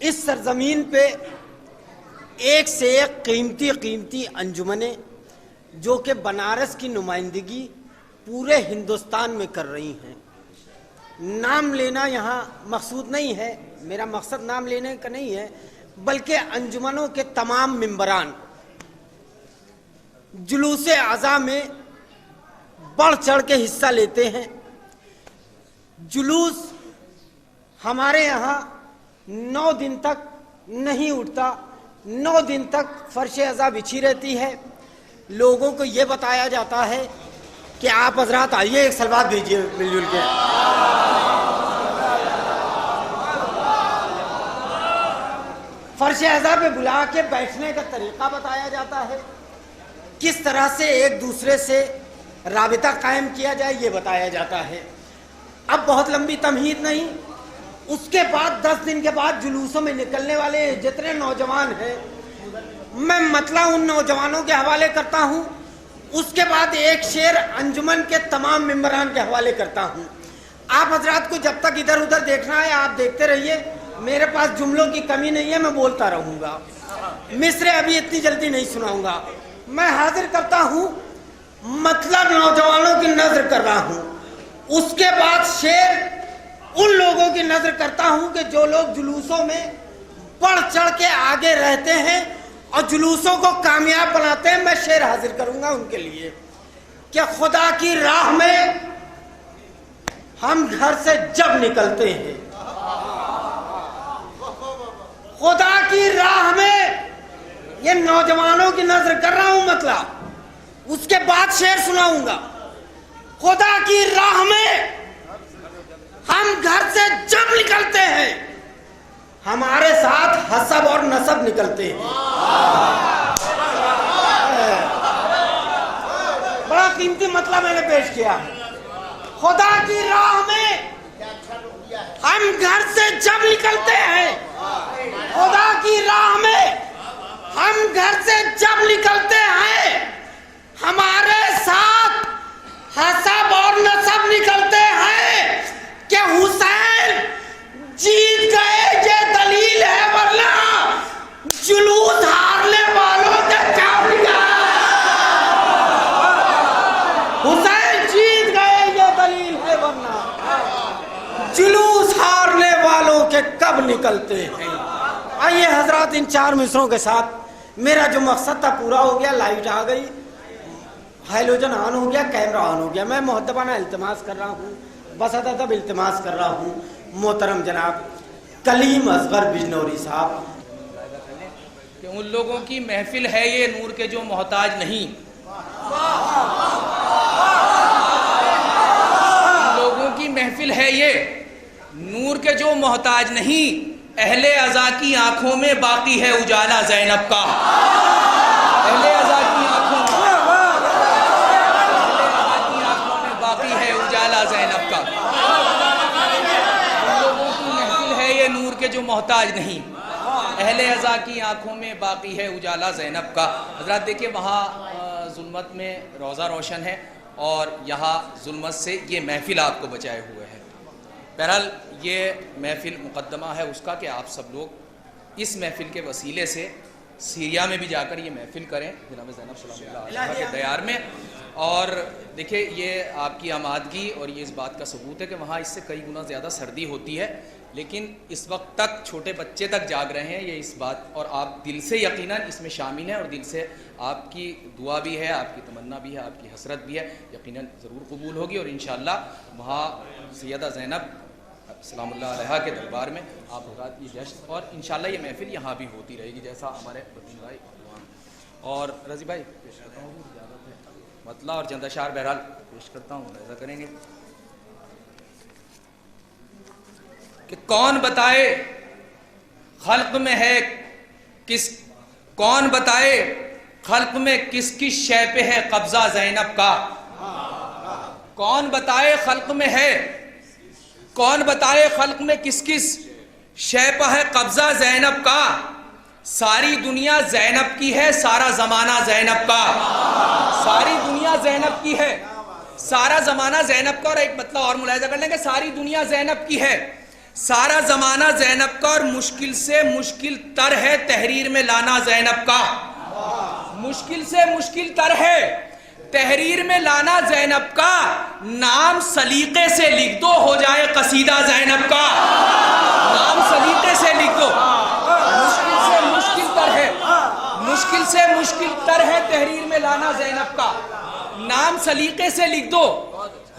इस सरजमीन पे एक से एक कीमती कीमती अंजुमनें जो कि बनारस की नुमाइंदगी पूरे हिंदुस्तान में कर रही हैं। नाम लेना यहाँ मकसूद नहीं है, मेरा मकसद नाम लेने का नहीं है, बल्कि अंजुमनों के तमाम मेंबरान जुलूस अज़ा में बढ़ चढ़ के हिस्सा लेते हैं। जुलूस हमारे यहाँ 9 दिन तक नहीं उठता, 9 दिन तक फर्श अज़ा बिछी रहती है। लोगों को ये बताया जाता है कि आप हजरात आइए, एक सलवात भेजिए मिलजुल के। फर्श अज़ा पे बुला के बैठने का तरीका बताया जाता है, किस तरह से एक दूसरे से राबिता कायम किया जाए ये बताया जाता है। अब बहुत लंबी तमहीद नहीं, उसके बाद 10 दिन के बाद जुलूसों में निकलने वाले जितने नौजवान हैं, मैं मतलब उन नौजवानों के हवाले करता हूं। उसके बाद एक शेर अंजुमन के तमाम मेंबरान के हवाले करता हूं। आप हजरात को जब तक इधर उधर देखना है आप देखते रहिए, मेरे पास जुमलों की कमी नहीं है, मैं बोलता रहूंगा। मिसरे अभी इतनी जल्दी नहीं सुनाऊंगा। मैं हाजिर करता हूं, मतलब नौजवानों की नजर कर रहा हूं। उसके बाद शेर उन लोगों की नजर करता हूं कि जो लोग जुलूसों में बढ़ चढ़ के आगे रहते हैं और जुलूसों को कामयाब बनाते हैं। मैं शेर हाजिर करूंगा उनके लिए कि खुदा की राह में हम घर से जब निकलते हैं, खुदा की राह में, ये नौजवानों की नजर कर रहा हूं मतलब। उसके बाद शेर सुनाऊंगा। खुदा की राह में हम घर से जब निकलते हैं, हमारे साथ हसब और नसब निकलते हैं। बड़ा कीमती मतलब मैंने पेश किया। खुदा की राह में हम घर से जब निकलते हैं, खुदा की राह में हम घर से जब निकलते हैं, हमारे साथ हसब और नसब निकलते हैं कि हुसैन जीत गए ये दलील है, वरना जुलूस हारने वालों के क्या बिगा। हुसैन जीत गए ये दलील है, वरना जुलूस हारने वालों के कब निकलते हैं। आइए हजरात, इन 4 मिसरों के साथ मेरा जो मकसद था पूरा हो गया। लाइट आ गई, हाइलोजन ऑन हो गया, कैमरा ऑन हो गया। मैं मुहद्दबाना इल्तिमास कर रहा हूँ, बस अदब इल्तिमास कर रहा हूँ मोहतरम जनाब कलीम असगर बिजनौरी साहब कि उन लोगों की महफिल है ये नूर के जो मोहताज नहीं, उन लोगों की महफिल है ये नूर के जो मोहताज नहीं। अहले अज़ा की आंखों में बाकी है उजाला ज़ैनब का। अहले अज़ा की आंखों में बाकी है उजाला ज़ैनब का। उन लोगों की महफिल है ये नूर के जो मोहताज नहीं, अहले अज़ा की आंखों में बाकी है उजाला ज़ैनब का। हज़रात देखिए, वहाँ जुल्मत में रोज़ा रोशन है और यहाँ जुल्मत से ये महफिल आपको बचाए हुए है। बहरहाल ये महफिल मुकद्दमा है उसका कि आप सब लोग इस महफिल के वसीले से सीरिया में भी जाकर ये महफिल करें जनाब ज़ैनब सलामुल्लाह के दयार में। और देखिए, ये आपकी आमादगी और ये इस बात का सबूत है कि वहाँ इससे कई गुना ज़्यादा सर्दी होती है, लेकिन इस वक्त तक छोटे बच्चे तक जाग रहे हैं। ये इस बात, और आप दिल से यकीनन इसमें शामिल हैं और दिल से आपकी दुआ भी है, आपकी तमन्ना भी है, आपकी हसरत भी है, यकीनन ज़रूर कबूल होगी। और इंशाअल्लाह वहाँ सैयदा ज़ैनब सलामुल्लाह अलैहा के दरबार में आप हज़रात की जश्न, और इंशाअल्लाह ये महफिल यहाँ भी होती रहेगी जैसा हमारे वकील भाई और रज़ी भाई पेश करता हूँ मतला और जंदाशार बहरहाल पेश करता हूँ, ऐसा करेंगे कि कौन बताए खल्क में है किस, कौन बताए खल्क में किस किस शय पे है कब्जा ज़ैनब का। कौन बताए खल्क में है, कौन बताए खल्क में किस किस शय पर है कब्जा ज़ैनब का। सारी दुनिया ज़ैनब की है, सारा ज़माना ज़ैनब का। सारी दुनिया ज़ैनब की है, सारा ज़माना ज़ैनब का। और एक मतलब और मुलाहिज़ा कर लेंगे, सारी दुनिया ज़ैनब की है, सारा जमाना जैनब का और मुश्किल से मुश्किल तर है तहरीर में लाना जैनब का। मुश्किल से मुश्किल तर है तहरीर में लाना जैनब का। नाम सलीके से लिख दो हो जाए कसीदा जैनब का। नाम सलीके से लिख दो। मुश्किल से मुश्किल तर है, मुश्किल से मुश्किल तर है तहरीर में लाना जैनब का। नाम सलीके से लिख दो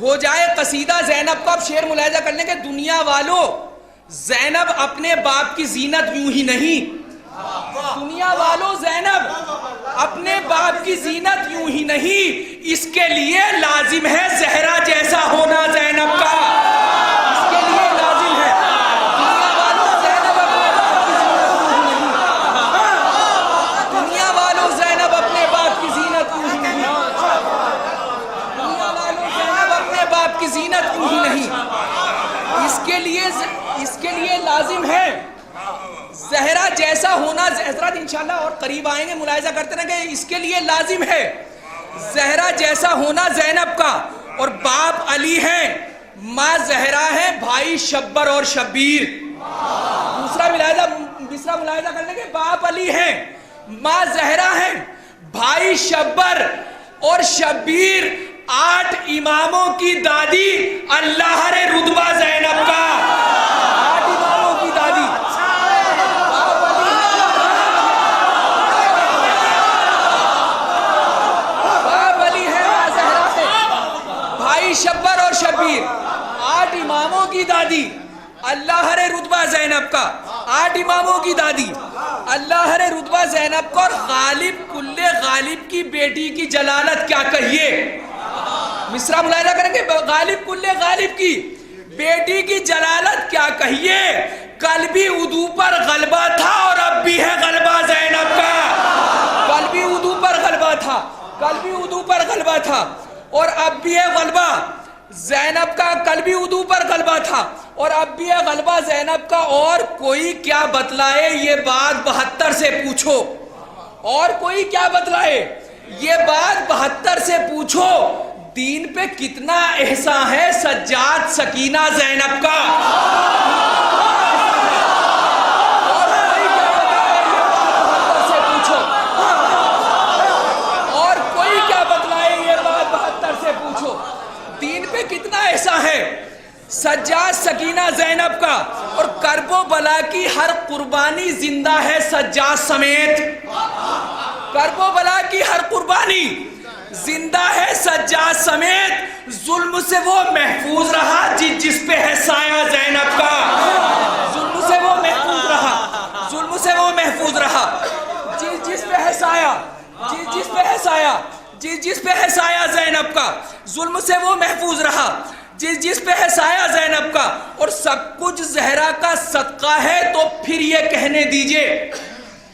हो जाए कसीदा जैनब का। अब शेर मुलाहिजा करने के दुनिया वालों, जैनब अपने बाप की जीनत यूं ही नहीं। दुनिया वालों, जैनब अपने बाप की जीनत यूं ही नहीं, इसके लिए लाजिम है ज़हरा जैसा होना जैनब का। इसके लिए लाजिम है। दुनिया वालों, जैनब अपने बाप की जीनत यूं ही नहीं। दुनिया वालों, जैनब अपने बाप की जीनत यूं ही नहीं। दुनिया वालों, जैनब अपने बाप की जीनत यूं ही नहीं। इसके लिए लाजिम है ज़हरा जैसा होना। हज़रत इंशाल्लाह और करीब आएंगे, मुलाहिजा करते रहेंगे। इसके लिए लाजिम है ज़हरा जैसा होना जैनब का। और बाप अली है, माँ ज़हरा है, भाई शब्बर और शब्बीर। दूसरा मुलाहिजा करने के, बाप अली है, माँ ज़हरा है, भाई शब्बर और शब्बीर, 8 इमामों की दादी, अल्लाह रे रुतबा जैनब का। 8 इमामों की दादी, शब्बर और शब्बीर, 8 इमामों की दादी, अल्लाह रे रुतबा जैनब का। 8 इमामों की दादी, अल्लाह रे रुतबा जैनब का। और गालिब कुल्ले गालिब की बेटी की जलालत क्या कहिए। मिसरा मुलाहिजा करेंगे, गालिब कुल्ले गालिब की बेटी की जलालत क्या कहिए। कल भी उदू पर गलबा था और अब भी है गलबा जैनब का। कल भी उदू पर गलबा था, कल भी उदू पर गलबा था और अब भी है गलबा जैनब का। कल भी उदू पर गलबा था और अब भी है गलबा जैनब का। और कोई क्या बतलाए ये बात 72 से पूछो। और कोई क्या बतलाए ये बात 72 से पूछो। दीन पे कितना एहसान है सज्जाद सकीना जैनब का। और कोई क्या बतलाए ये बात 72 से पूछो। और कोई क्या बतलाए ये बात 72 से पूछो। दीन पे कितना ऐसा है सज्जाद सकीना जैनब का। और करबो बला की हर कुर्बानी जिंदा है सज्जाद समेत। करबो बला की हर कुर्बानी जिंदा है सज्जाद समेत। जुल्म से वो महफूज रहा जिस पे है साया जैनब का। जुल्म से वो महफूज रहा, जुल्म से वो महफूज रहा जिस पे है साया, जिस पे है साया, जिस पे है साया जैनब का। जुल्म से वो महफूज रहा जिस पे है साया जैनब का। और सब कुछ ज़हरा का सदका है तो फिर ये कहने दीजिए,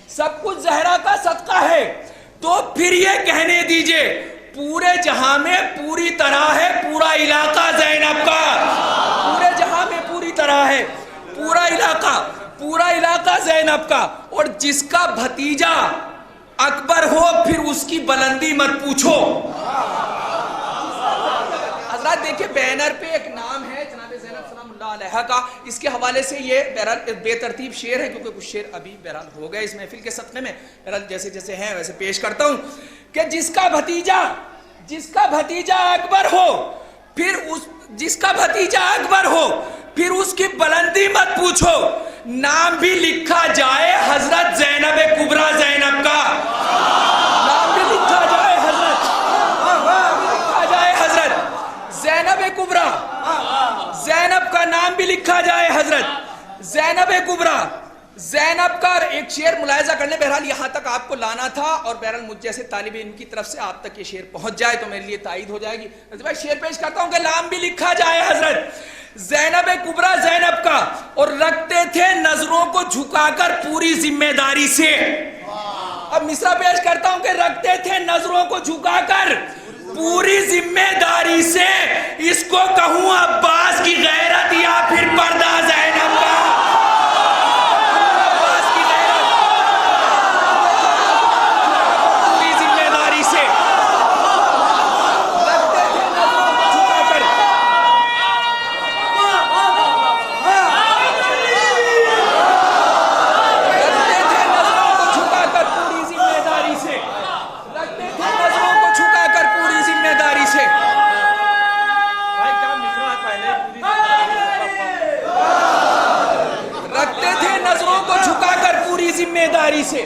सब कुछ ज़हरा का सदका है तो फिर ये कहने दीजिए, पूरे जहां में पूरी तरह है पूरा इलाका जैनब का। पूरे जहां में पूरी तरह है पूरा इलाका जैनब का। और जिसका भतीजा अकबर हो फिर उसकी बुलंदी मत पूछो। हजरत देखिए, बैनर पे एक नाम है जनाब ज़ैनब सलामुल्लाह अलैहा का। इसके हवाले से ये बहरहाल बेतरतीब शेर है क्योंकि कुछ शेर अभी बहरहाल हो गए इस महफिल के सदक़े में। बहरहाल जैसे जैसे हैं वैसे पेश करता हूँ कि जिसका भतीजा अकबर हो फिर उसकी बुलंदी मत पूछो। नाम भी लिखा जाए हजरत ज़ैनब कुबरा जैनब का। नाम भी लिखा जाए हजरत ज़ैनब कुबरा। ज़ैनब का नाम भी लिखा जाए हजरत ज़ैनब कुबरा। ज़ैनब का एक शेर मुलाहिजा करने, बहरहाल यहाँ तक आपको लाना था और बहरहाल मुझ जैसे तालिब इल्म की तरफ से आप तक ये शेर पहुंच जाए तो मेरे लिए तायद हो जाएगी। भाई शेर पेश करता हूँ कि नाम भी लिखा जाए हजरत ज़ैनब कुबरा जैनब का। और रखते थे नजरों को झुकाकर पूरी जिम्मेदारी से। अब मिसरा पेश करता हूँ कि रखते थे नजरों को झुकाकर पूरी जिम्मेदारी से। इसको कहूँ अब्बास की गैरत या फिर पर्दा ज़ैनब का। जिम्मेदारी से,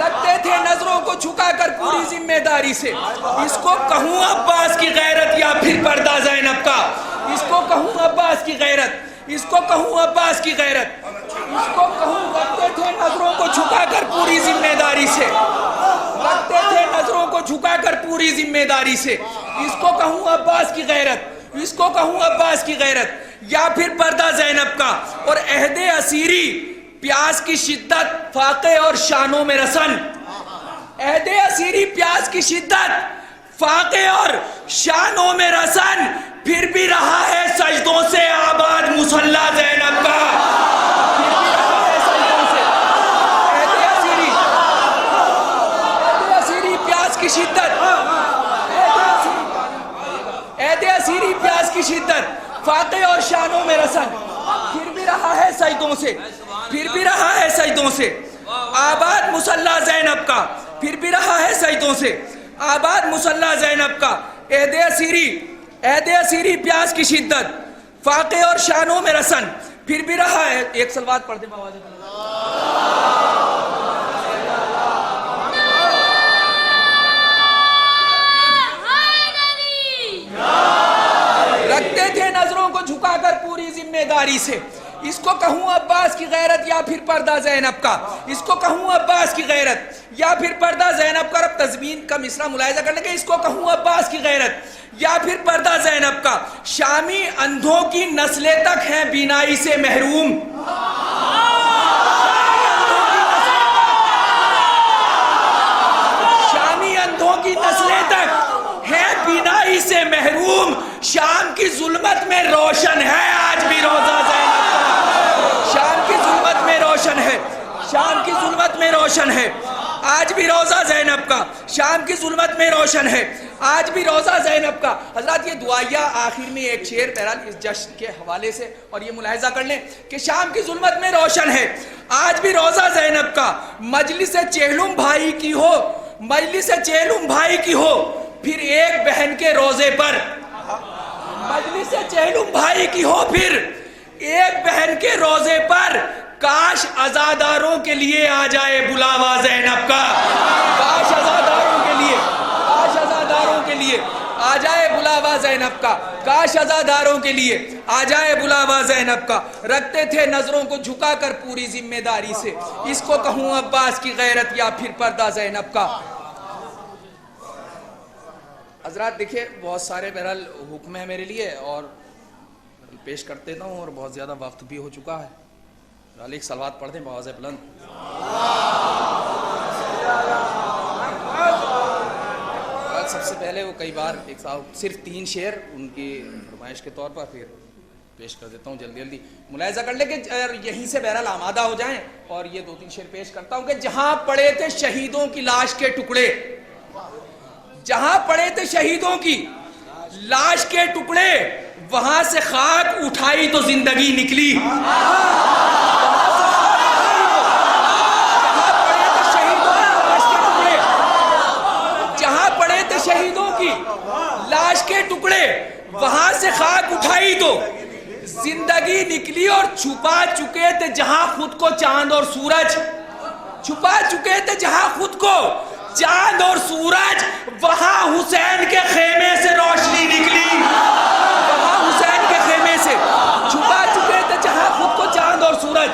रखते थे नजरों को झुकाकर पूरी जिम्मेदारी से। इसको कहूँ अब्बास की गैरत या फिर पर्दा ज़ैनब का, इसको कहूँ अब्बास की गैरत, इसको कहूँ अब्बास की गैरत, इसको कहूँ रखते थे नजरों को झुकाकर पूरी जिम्मेदारी से, रखते थे नजरों को झुकाकर पूरी जिम्मेदारी से। इसको कहूँ अब्बास की गैरत, इसको कहूँ अब्बास की गैरत या फिर पर्दा ज़ैनब का। और अहदे असीरी प्यास की शिद्दत फाके और शानों में रसन, अहदे असीरी प्यास की शिद्दत फाके और शानों में रसन, फिर भी रहा है सजदों से आबाद मुसल्ला ज़ैनब का, फिर भी रहा है सजदों से। अहदे असीरी प्यास की शिद्दत, अहदे असीरी प्यास की शिद्दत फाके और शानों में रसन, फिर भी रहा है सजदों से, फिर भी रहा है सजदों से आबाद मुसल्ला ज़ैनब का, फिर भी रहा है सजदों से आबाद मुसल्ला ज़ैनब का। अहदे असीरी प्यास की शिद्दत फाके और शानों में रसन, फिर भी रहा है। एक सलवात पढ़ दे आवाज़ में। रखते थे नजरों को झुकाकर पूरी जिम्मेदारी से। इसको कहूँ अब्बास की गैरत या फिर पर्दा ज़ैनब का, इसको कहूँ अब्बास की गैरत या फिर पर्दा ज़ैनब का। अब तज़मीन का मिसरा मुलाहिज़ा कर लेंगे। इसको कहूँ अब्बास की गैरत या फिर पर्दा ज़ैनब का। शामी अंधों की नस्लें तक हैं बीनाई से महरूम, शामी अंधों की नस्लें तक है बीनाई से महरूम। शाम की जुल्मत में रोशन है आज भी रोजा ज़ैनब का, शाम की जुल्मत में रोशन है, शाम की जुल्मत में रोशन है आज भी रोजा ज़ैनब का, शाम की जुल्मत में रोशन है आज भी रोजा ज़ैनब का। हजरत ये दुआया आखिर में एक शेर बहरहाल इस जश्न के हवाले से, और ये मुलाहिज़ा कर लें कि शाम की जुल्मत में रोशन है आज भी रोजा ज़ैनब का। मजलिस चेहलुम भाई की हो, मजलिस चेहलुम भाई की हो फिर एक बहन के रोजे पर, मजलिस चेहलुम भाई की हो फिर एक बहन के रोजे पर। काश अज़ादारों के लिए आ जाए बुलावा ज़ैनब का, काश अज़ादारों के लिए, काश अज़ादारों के लिए आ जाए बुलावा ज़ैनब का, काश अज़ादारों के लिए आ जाए बुलावा ज़ैनब का। रखते थे नजरों को झुकाकर पूरी जिम्मेदारी से। इसको कहूँ अब्बास की गैरत या फिर पर्दा ज़ैनब का। हजरात देखिए बहुत सारे बहरहाल हुक्म है मेरे लिए और पेश कर देता हूँ, और बहुत ज़्यादा वक्त भी हो चुका है। एक सलवात पढ़ दें बआवाज़ बुलंद। सबसे पहले वो कई बार एक साहब सिर्फ 3 शेर उनकी फरमाइश के तौर पर फिर पेश कर देता हूँ जल्दी जल्दी। मुलाहिज़ा कर ले कि यहीं से बहरहाल आमादा हो जाएं, और ये 2-3 शेर पेश करता हूँ कि जहाँ पड़े थे शहीदों की लाश के टुकड़े, जहां पड़े थे शहीदों की लाश के टुकड़े, वहां से खाक उठाई तो जिंदगी निकली। जहां पड़े थे शहीदों की लाश के टुकड़े, वहां से खाक उठाई तो जिंदगी निकली। और छुपा चुके थे जहां खुद को चांद और सूरज, छुपा चुके थे जहां खुद को चांद और सूरज, वहां हुसैन के खेमे से रोशनी निकली, वहां हुसैन के खेमे से। छुपा चुके थे जहां खुद को चांद और सूरज,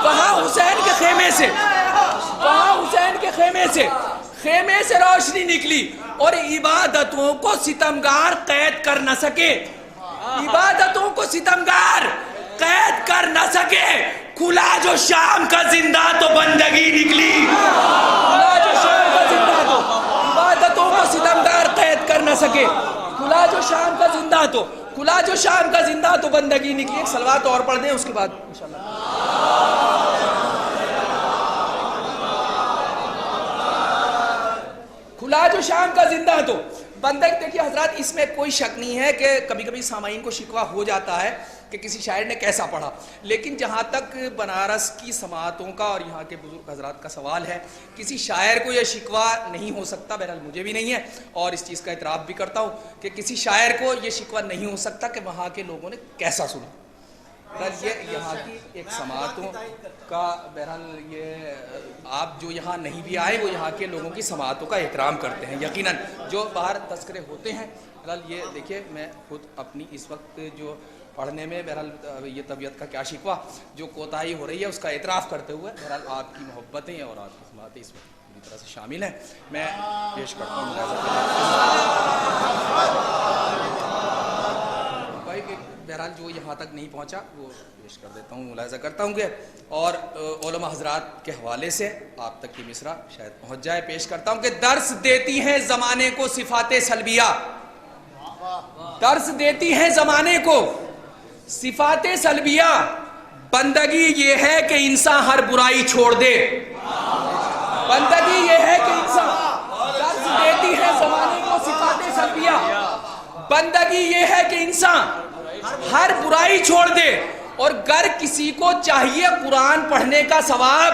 वहां हुसैन के खेमे से, वहां हुसैन के खेमे से रोशनी निकली। और इबादतों को सितमगार कैद कर न सके, इबादतों को सितमगार कैद कर न सके। खुला जो शाम का जिंदा तो बंदगी निकली, खुला जो शाम का जिंदा तो इबादतों को सितमगार कैद कर न सके। खुला जो शाम का जिंदा तो, खुला जो शाम का जिंदा तो बंदगी निकली। एक सलवात और पढ़ दें उसके बाद इंशाल्लाह। खुला जो शाम का जिंदा तो बंदगी। देखिए हजरात इसमें कोई शक नहीं है कि कभी कभी सामाईन को शिकवा हो जाता है कि किसी शायर ने कैसा पढ़ा, लेकिन जहाँ तक बनारस की समातों का और यहाँ के बुजुर्ग हजरात का सवाल है, किसी शायर को यह शिकवा नहीं हो सकता, बहरहाल मुझे भी नहीं है और इस चीज़ का इतराफ़ भी करता हूँ कि किसी शायर को यह शिकवा नहीं हो सकता कि वहाँ के लोगों ने कैसा सुना। बहरहाल ये यहाँ की एक समातों का, बहरहाल ये आप जो यहाँ नहीं भी आए वो यहाँ के लोगों की समातों का एहतराम करते हैं यकीनन, जो बाहर तस्करे होते हैं। बहरहाल ये देखिए, मैं खुद अपनी इस वक्त जो पढ़ने में बहरहाल ये तबीयत का क्या शिकवा, जो कोताही हो रही है उसका एतराफ़ करते हुए बहरहाल आपकी मोहब्बतें और आपकी समातें इसमें पूरी तरह से शामिल हैं। मैं पेश करता हूँ भाई, बहरहाल जो यहाँ तक नहीं पहुँचा वो पेश कर देता हूँ, मुलाहिज़ा करता हूँ कि और उलमा हज़रात के हवाले से आप तक की मिसरा शायद पहुँच जाए। पेश करता हूँ कि दर्स देती हैं ज़माने को सिफ़ाते सल्बिया, दर्स देती हैं ज़माने को सिफ़ाते सल्बिया, बंदगी ये है कि इंसान हर बुराई छोड़ दे, बंदगी ये है कि इंसान, दर्स देती है ज़माने को सिफ़ाते सल्बिया, बंदगी ये है कि इंसान हर बुराई छोड़ दे, और गर किसी को चाहिए कुरान पढ़ने का सवाब,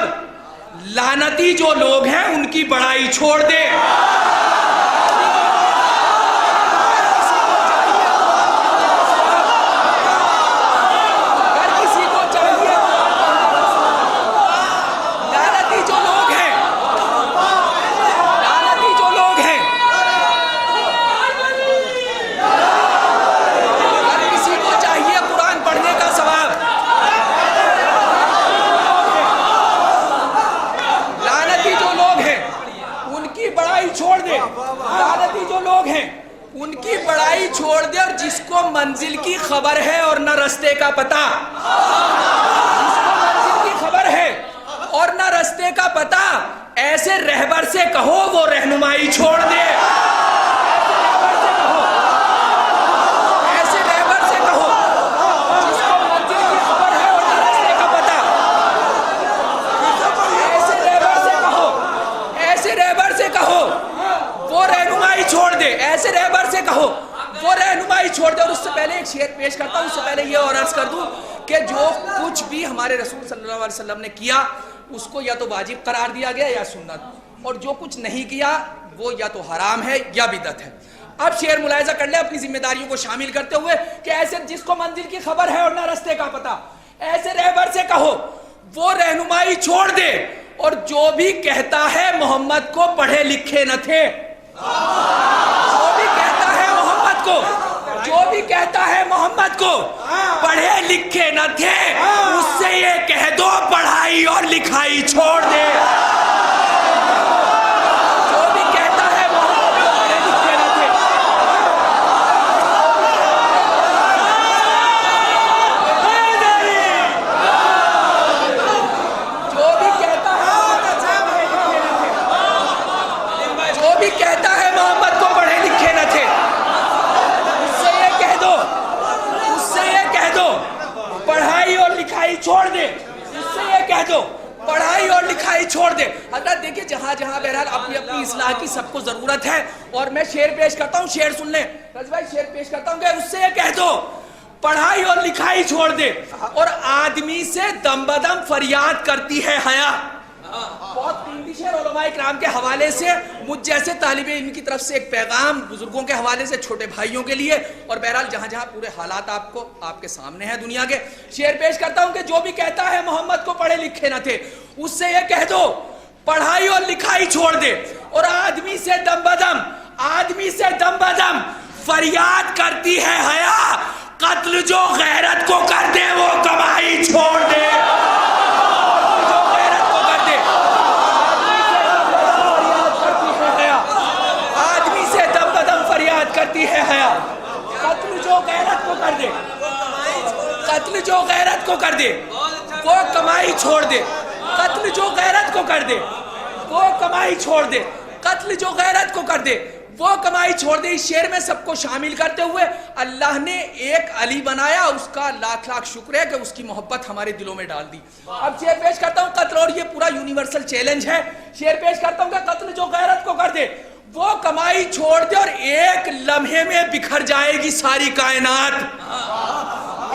लानती जो लोग हैं उनकी बड़ाई छोड़ दे। उनकी बड़ाई छोड़ दे, और जिसको मंजिल की खबर है और न रास्ते का पता, जिसको मंजिल की खबर है और न रास्ते का पता, ऐसे रहबर से कहो वो रहनुमाई छोड़ दे, ऐसे रहबर से कहो जिसको मंजिल की खबर है और न रास्ते का पता, ऐसे रहबर से कहो, ऐसे रहबर से कहो वो रहनुमाई छोड़ दे, ऐसे रहबर से कहो वो रहनुमाई छोड़ दे। और उससे पहले एक शेर पेश करता हूँ, उससे पहले ये और अर्ज कर दूं कि जो कुछ भी हमारे रसूल सल्लल्लाहु अलैहि वसल्लम ने किया उसको या तो वाजिब करार दिया गया या सुन्नत, और जो कुछ नहीं किया वो या तो हराम है या बिदअत है। अब शेर मुलाहिजा कर ले अपनी जिम्मेदारियों को शामिल करते हुए कि ऐसे जिसको मंजिल की खबर है और ना रास्ते का पता, ऐसे रहबर से कहो वो रहनुमाई छोड़ दे, और जो भी कहता है मोहम्मद को पढ़े लिखे न थे, जो भी कहता है मोहम्मद को, जो भी कहता है मोहम्मद को पढ़े लिखे न थे, उससे ये कह दो पढ़ाई और लिखाई छोड़ दे। जो भी कहता है मोहम्मद को पढ़े लिखे न थे, जो भी कहता है, जो भी कहता है मोहम्मद को पढ़े लिखे न थे, उससे ये कह दो, उससे ये कह दो पढ़ाई और लिखाई छोड़ दे, उससे ये कह दो पढ़ाई और लिखाई छोड़ दे। हज़रत देखिए, जहां जहां बहरहाल अपनी अपनी इस्लाह की सबको जरूरत है, और मैं शेर पेश करता हूं, शेर सुन ले रज भाई, शेर पेश करता हूं कि उससे ये कह दो पढ़ाई और लिखाई छोड़ दे, और आदमी से दम बदम फरियाद करती है हया। बहुत कीमती शेर उलमाए किराम के हवाले से, मुझ जैसे तालिबे इल्म की तरफ से एक पैगाम, बुजुर्गों के हवाले से छोटे भाइयों के लिए, और बहरहाल जहां जहां पूरे हालात आपको आपके सामने हैं दुनिया के। शेर पेश करता हूं कि जो भी कहता है मोहम्मद को पढ़े लिखे न थे, उससे यह कह दो पढ़ाई और लिखाई छोड़ दे, और आदमी से दम बदम, आदमी से दम बदम फरियाद करती है हया, कत्ल जो गैरत को कर दे वो कमाई छोड़ दे। करती है हया, कत्ल जो गैरत को कर दे, कत्ल जो गैरत को कर दे वो कमाई छोड़ दे, कत्ल जो गैरत को कर दे वो कमाई छोड़ दे, कत्ल जो गैरत को कर दे वो कमाई छोड़ दे। इस शेर में सबको शामिल करते हुए अल्लाह ने एक अली बनाया, उसका लाख लाख शुक्र है कि उसकी मोहब्बत हमारे दिलों में डाल दी। अब शेर पेश करता हूँ कत्ल, और ये पूरा यूनिवर्सल चैलेंज है। शेर पेश करता हूँ कि कत्ल जो गैरत को कर दे वो कमाई छोड़ दे, और एक लम्हे में बिखर जाएगी सारी कायनात,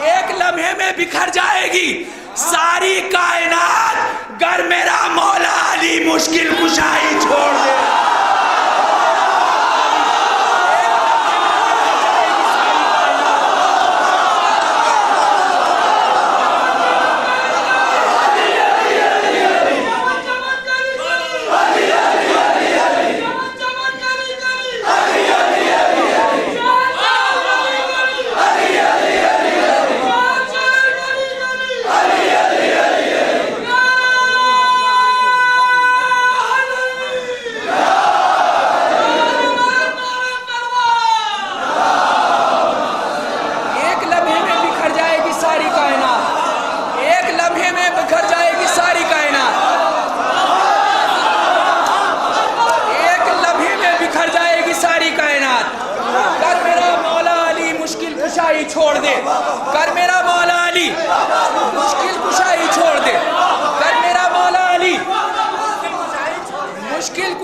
एक लम्हे में बिखर जाएगी सारी कायनात, गर मेरा मौला अली मुश्किल कुशाई छोड़ दे।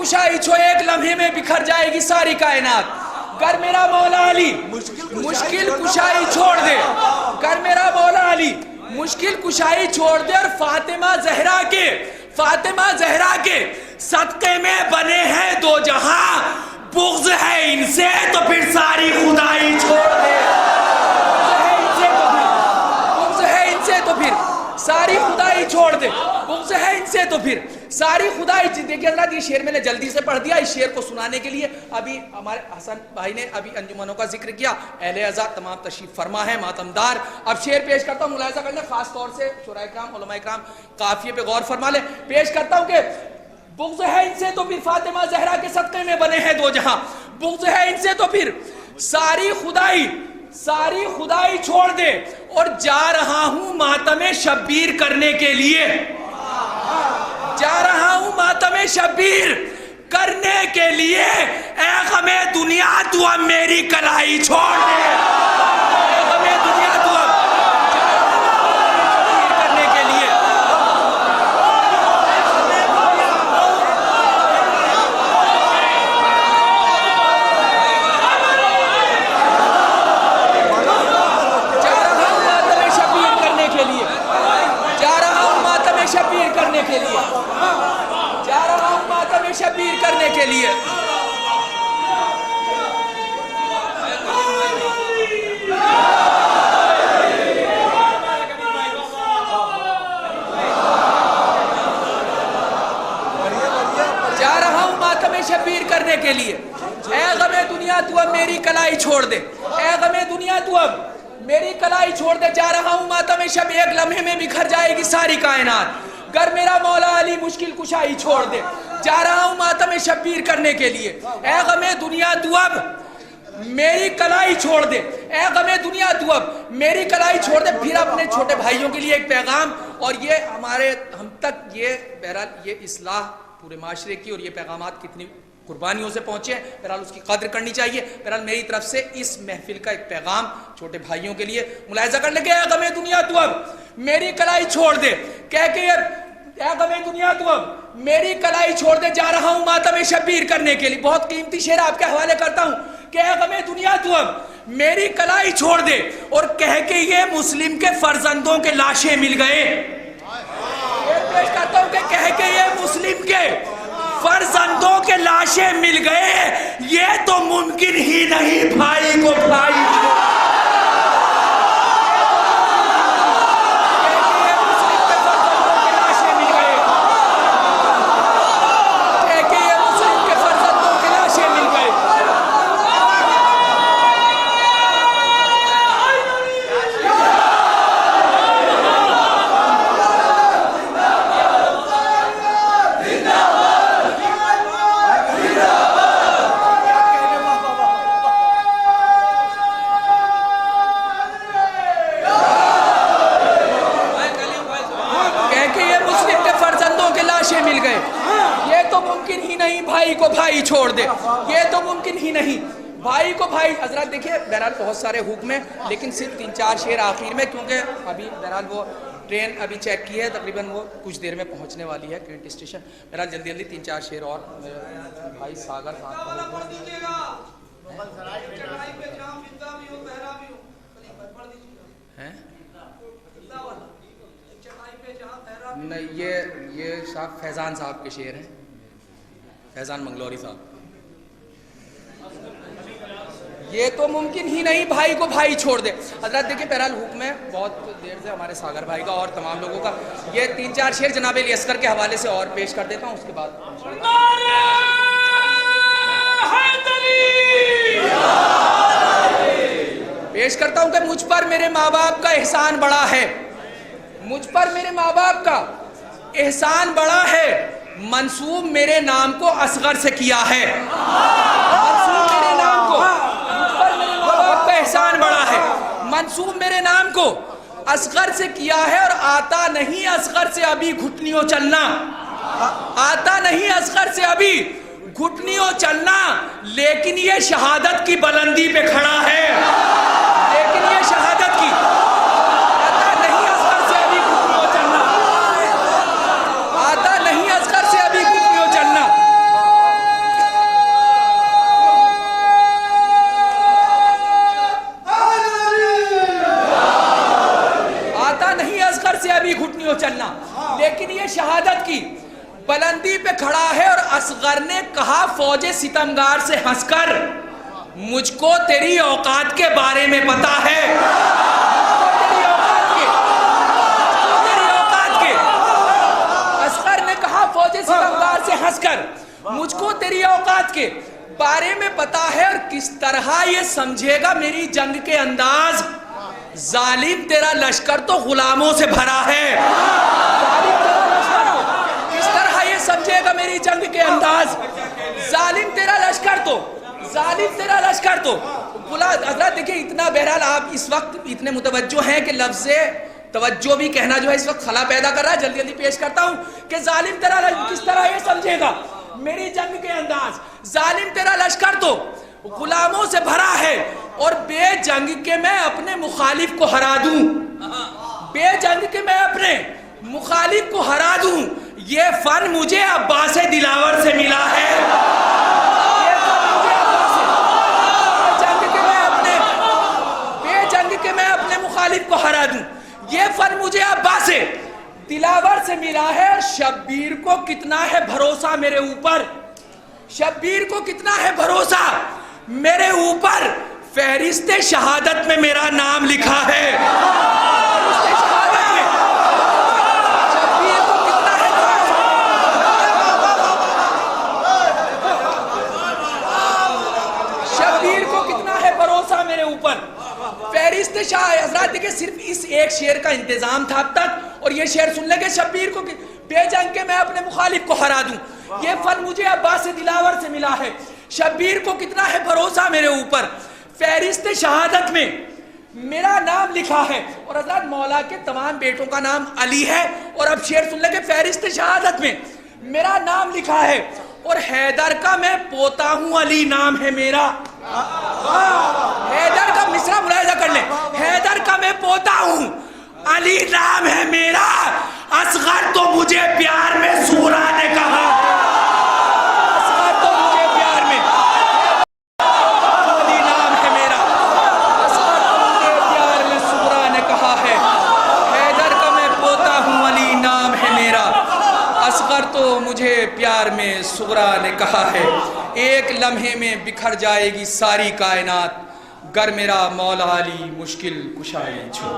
कुशाई छो एक लम्हे में बिखर जाएगी सारी कायनात। कर मेरा मौला अली मुश्किल कुशाई छोड़ दे, कर मेरा मौला अली मुश्किल कुशाई छोड़ दे, और फातिमा जहरा के सदके में बने हैं दो जहां, बुग़्ज़ है इनसे तो फिर सारी खुदाई छोड़ दे, बुग़्ज़ है इनसे तो फिर सारी खुदाई छोड़ दे, बुग़्ज़ है इनसे तो फिर सारी खुदाई। देखिए हज़रात, ये शेर मैंने जल्दी से पढ़ दिया। इस शेर को सुनाने के लिए अभी हमारे हसन भाई ने अभी अंजुमनों का जिक्र किया, अहले अज़ा तमाम तशरीफ फरमा है, मातमदार। अब शेर पेश करता हूँ, मुलाहिज़ा कर ले, खास तौर से शुराए किराम, उलमाए किराम काफिये पे गौर फरमा ले। पेश करता हूँ कि बुग़्ज़ है इनसे तो फिर फातिमा ज़हरा के सदक़े में बने हैं दो जहां, बुग़्ज़ है इनसे तो फिर सारी खुदाई छोड़ दे, और जा रहा हूं मातमे शब्बीर करने के लिए, जा रहा हूं मातमे शब्बीर करने के लिए, ऐ गमे दुनिया तू अब मेरी कलाई छोड़ दे, ऐ गमे दुनिया तू अब करने के लिए। शबीर करने के लिए जा रहा हूं मातम शबीर करने के लिए। जा रहा हूं मातम शबीर करने के लिए, ऐ गमे दुनिया तू अब मेरी कलाई छोड़ दे, ऐ गमे दुनिया तू अब मेरी कलाई छोड़ दे, जा रहा हूं मातम शब एक लम्हे में बिखर जाएगी सारी कायनात। कर मेरा मौला अली मुश्किल कुशाई छोड़ दे, जा रहा हूं मातम शब्बीर करने के लिए, ऐ गमे दुनिया तू अब मेरी कलाई छोड़ दे, ऐ गमे दुनिया तू अब मेरी कलाई छोड़ दे। फिर अपने छोटे भाइयों के लिए एक पैगाम, और ये हमारे हम तक ये बहरहाल ये इस्लाह पूरे माशरे की, और ये पैगामात कितनी कुर्बानियों से पहुंचे, बहरहाल उसकी कदर करनी चाहिए। बहरहाल मेरी तरफ से इस महफिल का एक पैगाम छोटे भाइयों के लिए, मुलाहिज़ा कर लेंगे, गमे दुनिया तू अब मेरी कलाई छोड़ दे, कह के ऐ गमे दुनिया तू अब मेरी कलाई छोड़ दे, जा रहा हूं मातम शब्बीर करने के लिए। बहुत कीमती शेर आपके हवाले करता हूं कि ऐ गमे दुनिया तू अब मेरी कलाई छोड़ दे, और कह के ये मुस्लिम के फर्जंदों के लाशें मिल गए। पेश करता हूं कि कह के ये मुस्लिम के फर्जंदों के लाशें मिल गए, ये तो मुमकिन ही नहीं भाई को भाई भाई को भाई छोड़ दे, ये तो मुमकिन ही नहीं भाई को भाई। हजरत देखिए बहरहाल बहुत सारे हुक्म हैं, लेकिन सिर्फ 3-4 शेर आखिर में, क्योंकि अभी बहरहाल वो ट्रेन अभी चेक की है, तकरीबन वो कुछ देर में पहुंचने वाली है ट्रेन स्टेशन। बहरहाल जल्दी जल्दी 3-4 शेर और मेरे भाई सागर नहीं, ये साहब फैज़ान साहब के शेर हैं, फैज़ान मंगलौरी साहब। ये तो मुमकिन ही नहीं भाई को भाई छोड़ दे। हजरत देखिए बहरहाल हुक्म है बहुत देर से हमारे सागर भाई का और तमाम लोगों का। ये 3-4 शेर जनाब अली अस्कर के हवाले से और पेश कर देता हूँ, उसके बाद पेश करता हूँ कि मुझ पर मेरे माँ बाप का एहसान बड़ा है, मुझ पर मेरे माँ बाप का एहसान बड़ा है, मंसूब मेरे नाम को असगर से किया है। मंसूब मेरे नाम को, मुझ पर मेरे माँ बाप का एहसान बड़ा है, मंसूब मेरे नाम को असगर से किया है, और आता नहीं असगर से अभी घुटनियों चलना, आता नहीं असगर से अभी घुटनियों चलना, लेकिन ये शहादत की बुलंदी पे खड़ा है, लेकिन ये शहादत की, आता नहीं असगर से अभी घुटनियों चलना, आता नहीं असगर से अभी घुटनियों चलना, लेकिन ये शहादत की बुलंदी पे खड़ा है और असगर ने कहा फौजे सितमगार से हंसकर, मुझको तेरी औकात के बारे में पता है। तेरी औकात के असगर ने कहा फौजे सितमगार से हंसकर, मुझको तेरी औकात के बारे में पता है और किस तरह ये समझेगा मेरी जंग के अंदाज। जालिम तेरा लश्कर तो गुलामों से भरा है। किस तरह ये समझेगा मेरी जंग के अंदाज। जालिम तेरा लश्कर तो हज़रत देखिए, इतना बहरहाल आप इस वक्त इतने मुतवज्जो हैं कि लफ्ज़ तवज्जो भी कहना जो है इस वक्त खला पैदा कर रहा है। जल्दी जल्दी पेश करता हूं कि जालिम तेरा किस तरह ये समझेगा मेरी जंग के अंदाज। जालिम तेरा लश्कर तो गुलामों से भरा है और बेजंग के मैं अपने मुखालिफ को हरा दूं। बेजंग के मैं अपने मुखालिफ को हरा दूं, ये फन मुझे अब्बास दिलावर से मिला है। बेजंग के मैं अपने मुखालिफ को हरा दूं, ये फन मुझे अब्बास दिलावर से मिला है। शब्बीर को कितना है भरोसा मेरे ऊपर, शब्बीर को कितना है भरोसा मेरे ऊपर। फहरिस्ते शहादत में मेरा नाम लिखा है। शब्बीर को कितना है शब्बीर को कितना है भरोसा मेरे ऊपर। फहरिस्ते शाह हज़रात देखिए, सिर्फ इस एक शेर का इंतजाम था अब तक, और ये शेर सुन लेंगे। शब्बीर को बेजंग के मैं अपने मुखालिफ को हरा दूं, ये फन मुझे अब्बास दिलावर से मिला है। शब्बीर को कितना है भरोसा मेरे ऊपर, फहरिस्त शहादत में मेरा नाम लिखा है। और हज़रत मौला के तमाम बेटों का नाम अली है। और अब शेर सुन लेंगे, फहरिस्त शहादत में मेरा नाम लिखा है और हैदर का मैं पोता हूं, अली नाम है मेरा। हैदर का मिसरा मुलाहिजा कर ले, हैदर का मैं पोता हूं, अली नाम है मेरा। असगर तो मुझे प्यार में सूरा ने कहा, असगर तो मुझे प्यार में अली नाम है मेरा। असगर तो मुझे प्यार में सूरा ने कहा है, हैदर का मैं पोता हूं, अली नाम है मेरा। असगर तो मुझे प्यार में सूरा ने कहा है, एक लम्हे में बिखर जाएगी सारी कायनात, गर मेरा मौला अली मुश्किल कुशाई छोड़।